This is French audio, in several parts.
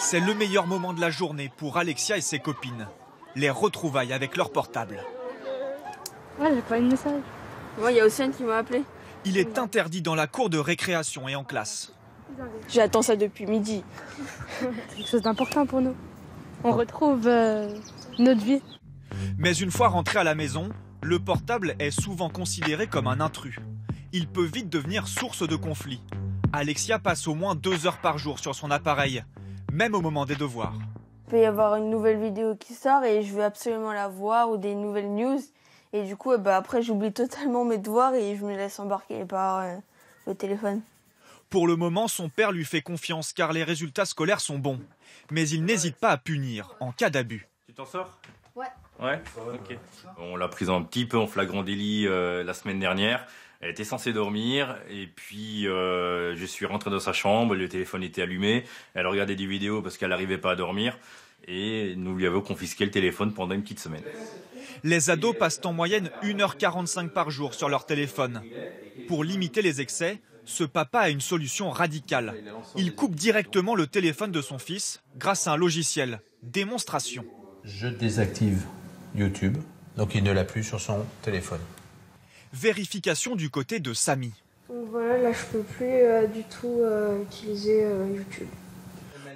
C'est le meilleur moment de la journée pour Alexia et ses copines. Les retrouvailles avec leur portable. Ouais, j'ai pas eu de message. Moi, il y a Océane qui m'a appelé. Il est interdit dans la cour de récréation et en classe. J'attends ça depuis midi. C'est quelque chose d'important pour nous. On retrouve notre vie. Mais une fois rentré à la maison, le portable est souvent considéré comme un intrus. Il peut vite devenir source de conflit. Alexia passe au moins 2 heures par jour sur son appareil, même au moment des devoirs. Il peut y avoir une nouvelle vidéo qui sort et je veux absolument la voir ou des nouvelles news. Et du coup, après, j'oublie totalement mes devoirs et je me laisse embarquer par le téléphone. Pour le moment, son père lui fait confiance car les résultats scolaires sont bons. Mais il n'hésite pas à punir en cas d'abus. Tu t'en sors ? Ouais. Ouais, ok. On l'a prise un petit peu en flagrant délit la semaine dernière. Elle était censée dormir et puis je suis rentré dans sa chambre, le téléphone était allumé. Elle regardait des vidéos parce qu'elle n'arrivait pas à dormir et nous lui avons confisqué le téléphone pendant une petite semaine. Les ados passent en moyenne 1h45 par jour sur leur téléphone. Pour limiter les excès, ce papa a une solution radicale. Il coupe directement le téléphone de son fils grâce à un logiciel. Démonstration. Je désactive YouTube, donc il ne l'a plus sur son téléphone. Vérification du côté de Samy. Donc voilà, là je peux plus du tout utiliser YouTube.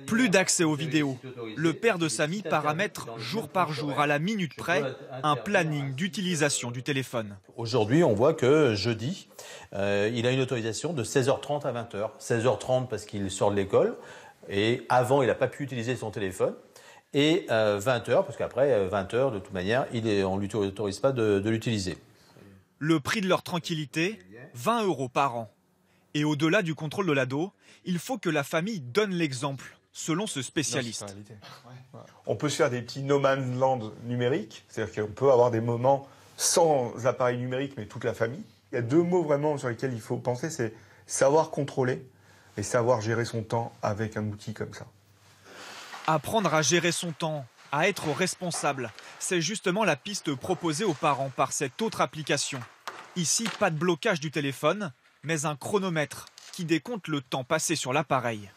Plus d'accès aux vidéos. Le père de Samy paramètre jour par jour, à la minute près, un planning d'utilisation du téléphone. Aujourd'hui, on voit que jeudi, il a une autorisation de 16h30 à 20h. 16h30 parce qu'il sort de l'école et avant, il n'a pas pu utiliser son téléphone. Et 20h, parce qu'après 20h, de toute manière, on ne lui autorise pas de l'utiliser. Le prix de leur tranquillité, 20 € par an. Et au-delà du contrôle de l'ado, il faut que la famille donne l'exemple, selon ce spécialiste. On peut se faire des petits no man's land numériques, c'est-à-dire qu'on peut avoir des moments sans appareil numérique, mais toute la famille. Il y a 2 mots vraiment sur lesquels il faut penser, c'est savoir contrôler et savoir gérer son temps avec un outil comme ça. Apprendre à gérer son temps, à être responsable, c'est justement la piste proposée aux parents par cette autre application. Ici, pas de blocage du téléphone, mais un chronomètre qui décompte le temps passé sur l'appareil.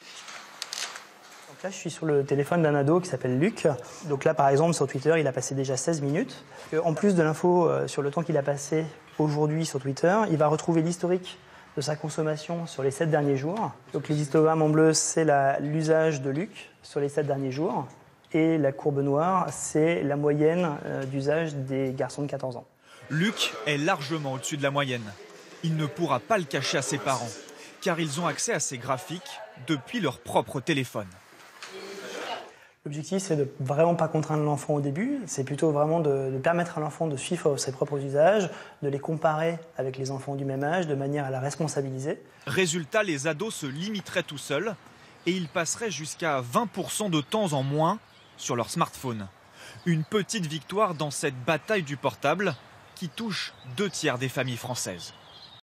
Donc là, je suis sur le téléphone d'un ado qui s'appelle Luc. Donc là, par exemple, sur Twitter, il a passé déjà 16 minutes. En plus de l'info sur le temps qu'il a passé aujourd'hui sur Twitter, il va retrouver l'historique de sa consommation sur les 7 derniers jours. Donc les histogrammes en bleu, c'est l'usage de Luc sur les 7 derniers jours. Et la courbe noire, c'est la moyenne d'usage des garçons de 14 ans. Luc est largement au-dessus de la moyenne. Il ne pourra pas le cacher à ses parents, car ils ont accès à ces graphiques depuis leur propre téléphone. L'objectif, c'est de vraiment pas contraindre l'enfant au début. C'est plutôt vraiment de permettre à l'enfant de suivre ses propres usages, de les comparer avec les enfants du même âge, de manière à la responsabiliser. Résultat, les ados se limiteraient tout seuls et ils passeraient jusqu'à 20% de temps en moins sur leur smartphone. Une petite victoire dans cette bataille du portable qui touche 2 tiers des familles françaises.